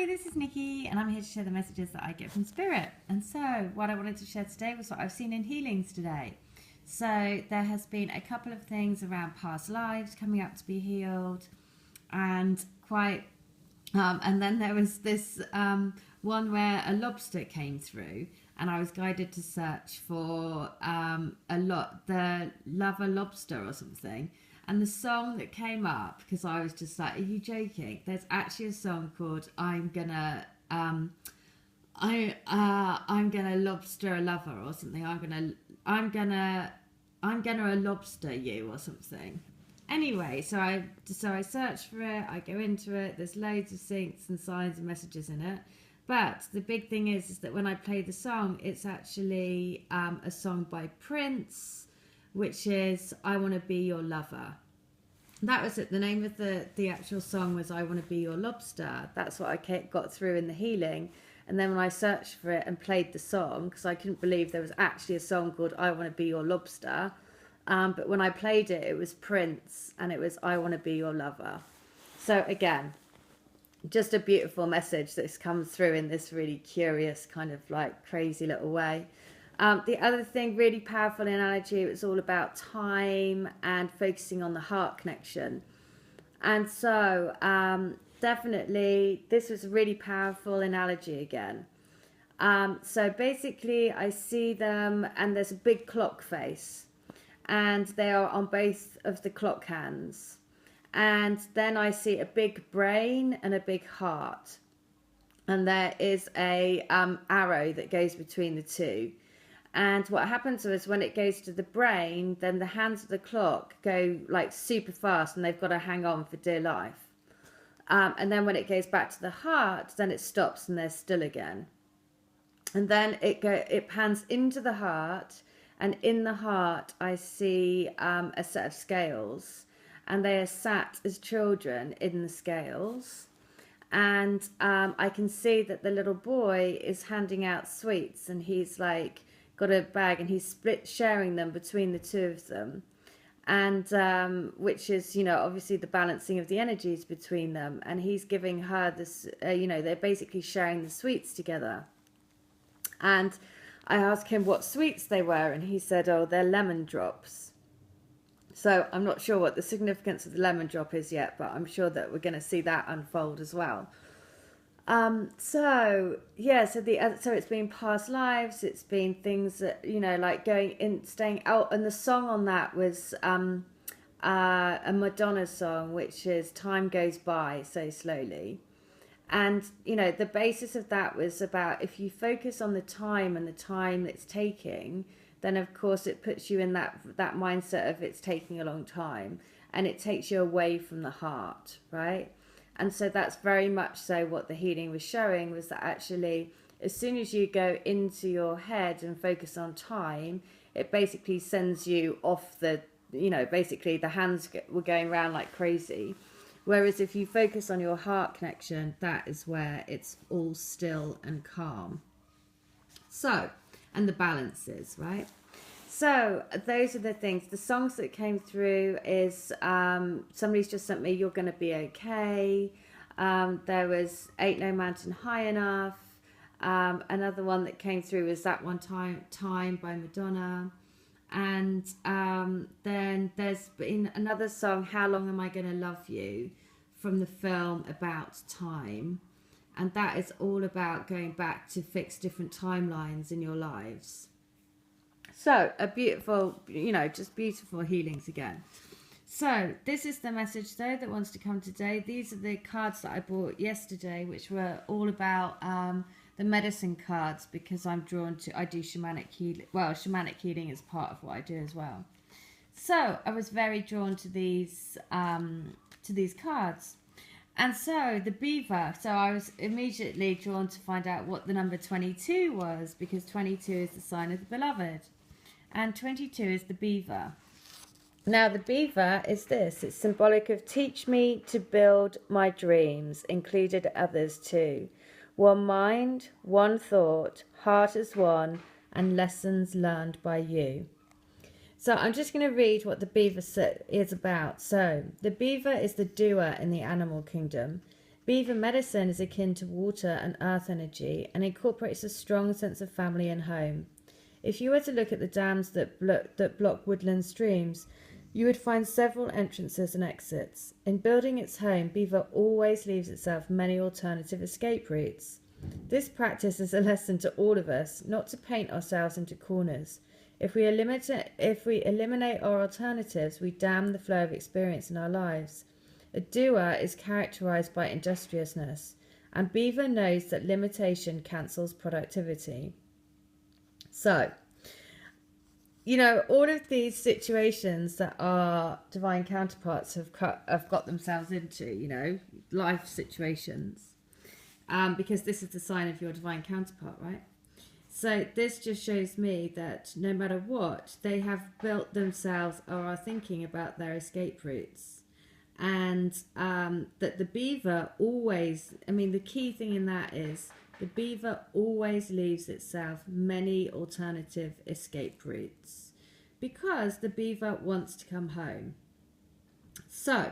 this is Nikki and I'm here to share the messages that I get from Spirit. And so what I wanted to share today was what I've seen in healings today. So there has been a couple of things around past lives coming up to be healed, and and then there was this one where a lobster came through, and I was guided to search for the lover lobster or something. And the song that came up, because I was just like, are you joking? There's actually a song called I'm gonna lobster a lover or something. I'm gonna a lobster you or something. Anyway, so I search for it, I go into it, there's loads of syncs and signs and messages in it. But the big thing is that when I play the song, it's actually a song by Prince, which is I Want to Be Your Lover. That was it. The name of the actual song was I Want to Be Your Lobster. That's what I got through in the healing. And then when I searched for it and played the song, because I couldn't believe there was actually a song called I Want to Be Your Lobster. But when I played it, it was Prince, and it was I Want to Be Your Lover. So again, just a beautiful message that's come through in this really curious kind of like crazy little way. The other thing, really powerful analogy, it was all about time and focusing on the heart connection. And so definitely this was a really powerful analogy again. So basically I see them, and there's a big clock face, and they are on both of the clock hands. And then I see a big brain and a big heart. And there is a arrow that goes between the two. And what happens is when it goes to the brain, then the hands of the clock go like super fast, and they've got to hang on for dear life. And then when it goes back to the heart, then it stops and they're still again. And then it pans into the heart, and in the heart I see a set of scales, and they are sat as children in the scales. And I can see that the little boy is handing out sweets, and he's like got a bag, and he's sharing them between the two of them, and which is, you know, obviously the balancing of the energies between them. And he's giving her this, you know, they're basically sharing the sweets together. And I asked him what sweets they were, and he said, oh, they're lemon drops. So I'm not sure what the significance of the lemon drop is yet, but I'm sure that we're going to see that unfold as well. So it's been past lives, it's been things that, you know, like going in, staying out. And the song on that was a Madonna song, which is Time Goes By So Slowly. And, you know, the basis of that was about if you focus on the time and the time it's taking, then of course it puts you in that mindset of it's taking a long time, and it takes you away from the heart, right? And so that's very much so what the healing was showing, was that actually as soon as you go into your head and focus on time, it basically sends you off the, you know, basically the hands were going around like crazy. Whereas if you focus on your heart connection, that is where it's all still and calm. So, and the balance is, right? So those are the things. The songs that came through is somebody's just sent me You're Gonna Be Okay. There was Ain't No Mountain High Enough. Another one that came through was That One Time by Madonna. And then there's been another song, How Long Am I Gonna Love You, from the film About Time. And that is all about going back to fix different timelines in your lives. So a beautiful, you know, just beautiful healings again. So this is the message though that wants to come today. These are the cards that I bought yesterday, which were all about the medicine cards, because I'm drawn to, I do shamanic healing. Well, shamanic healing is part of what I do as well. So I was very drawn to these cards. And so the beaver, so I was immediately drawn to find out what the number 22 was, because 22 is the sign of the beloved. And 22 is the beaver. Now the beaver is this, it's symbolic of teach me to build my dreams, included others too. One mind, one thought, heart as one, and lessons learned by you. So I'm just going to read what the beaver is about. So the beaver is the doer in the animal kingdom. Beaver medicine is akin to water and earth energy and incorporates a strong sense of family and home. If you were to look at the dams that block woodland streams, you would find several entrances and exits. In building its home, Beaver always leaves itself many alternative escape routes. This practice is a lesson to all of us, not to paint ourselves into corners. If we eliminate our alternatives, we dam the flow of experience in our lives. A doer is characterized by industriousness, and Beaver knows that limitation cancels productivity. So, all of these situations that our divine counterparts have got themselves into, life situations, because this is the sign of your divine counterpart, right? So this just shows me that no matter what, they have built themselves or are thinking about their escape routes. And that the Beaver always, the key thing in that is the Beaver always leaves itself many alternative escape routes because the Beaver wants to come home. So,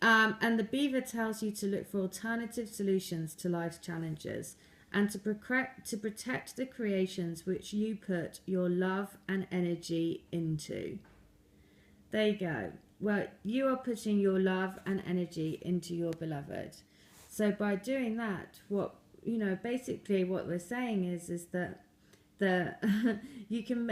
and the Beaver tells you to look for alternative solutions to life's challenges and to protect the creations which you put your love and energy into. There you go. Well, you are putting your love and energy into your beloved. So by doing that, basically what we're saying is that you can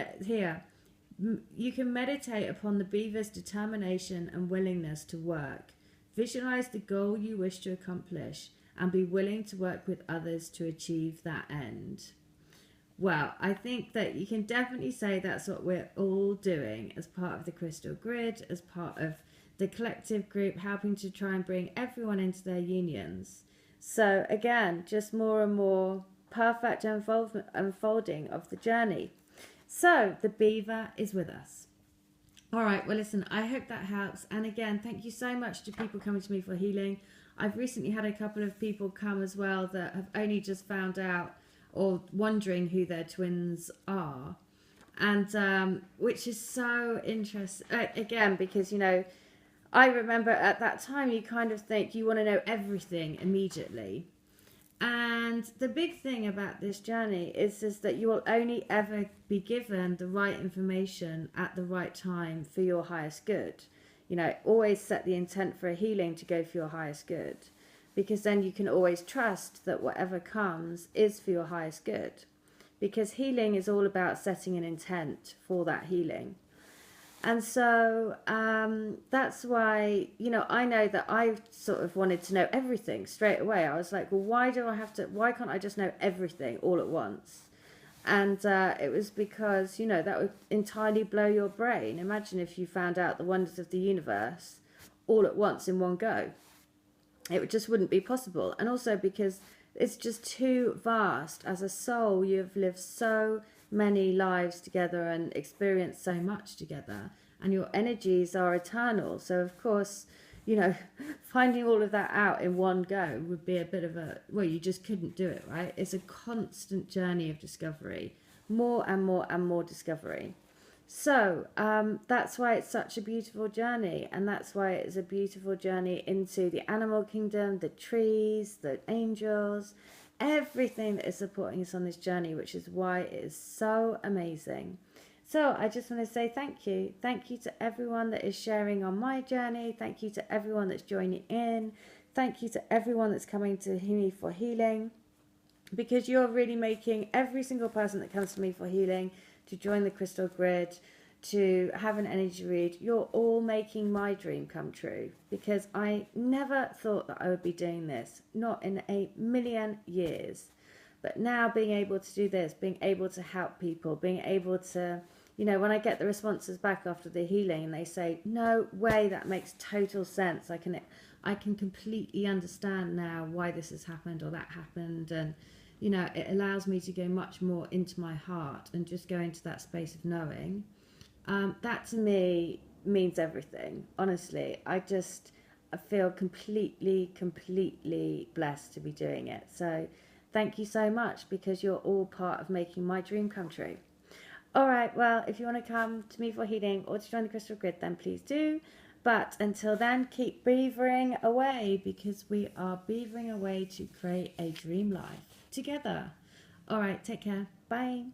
meditate upon the Beaver's determination and willingness to work. Visualize the goal you wish to accomplish and be willing to work with others to achieve that end. Well, I think that you can definitely say that's what we're all doing as part of the Crystal Grid, as part of the collective group, helping to try and bring everyone into their unions. So again, just more and more perfect unfolding of the journey. So the Beaver is with us. All right, well, listen, I hope that helps. And again, thank you so much to people coming to me for healing. I've recently had a couple of people come as well that have only just found out or wondering who their twins are, and which is so interesting, again, because I remember at that time you kind of think you want to know everything immediately, and the big thing about this journey is that you will only ever be given the right information at the right time for your highest good. Always set the intent for a healing to go for your highest good, because then you can always trust that whatever comes is for your highest good, because healing is all about setting an intent for that healing. And so that's why, I know that I sort of wanted to know everything straight away. I was like, well, why can't I just know everything all at once? And it was because, that would entirely blow your brain. Imagine if you found out the wonders of the universe all at once in one go. It just wouldn't be possible. And also because it's just too vast. As a soul, you've lived so many lives together and experienced so much together. And your energies are eternal. So, of course, finding all of that out in one go would be a bit of you just couldn't do it, right? It's a constant journey of discovery. More and more and more discovery. So that's why it's such a beautiful journey, and that's why it's a beautiful journey into the animal kingdom, the trees, the angels, everything that is supporting us on this journey, which is why it is so amazing. So I just want to say thank you. Thank you to everyone that is sharing on my journey. Thank you to everyone that's joining in. Thank you to everyone that's coming to me for healing, because you're really making every single person that comes to me for healing, to join the Crystal Grid, to have an energy read, you're all making my dream come true, because I never thought that I would be doing this, not in a million years. But now being able to do this, being able to help people, being able to, when I get the responses back after the healing and they say, no way, that makes total sense. I can completely understand now why this has happened or that happened. And it allows me to go much more into my heart and just go into that space of knowing. That to me means everything. Honestly, I feel completely blessed to be doing it. So thank you so much, because you're all part of making my dream come true. All right, well, if you want to come to me for healing or to join the Crystal Grid, then please do. But until then, keep beavering away, because we are beavering away to create a dream life together. All right, take care. Bye.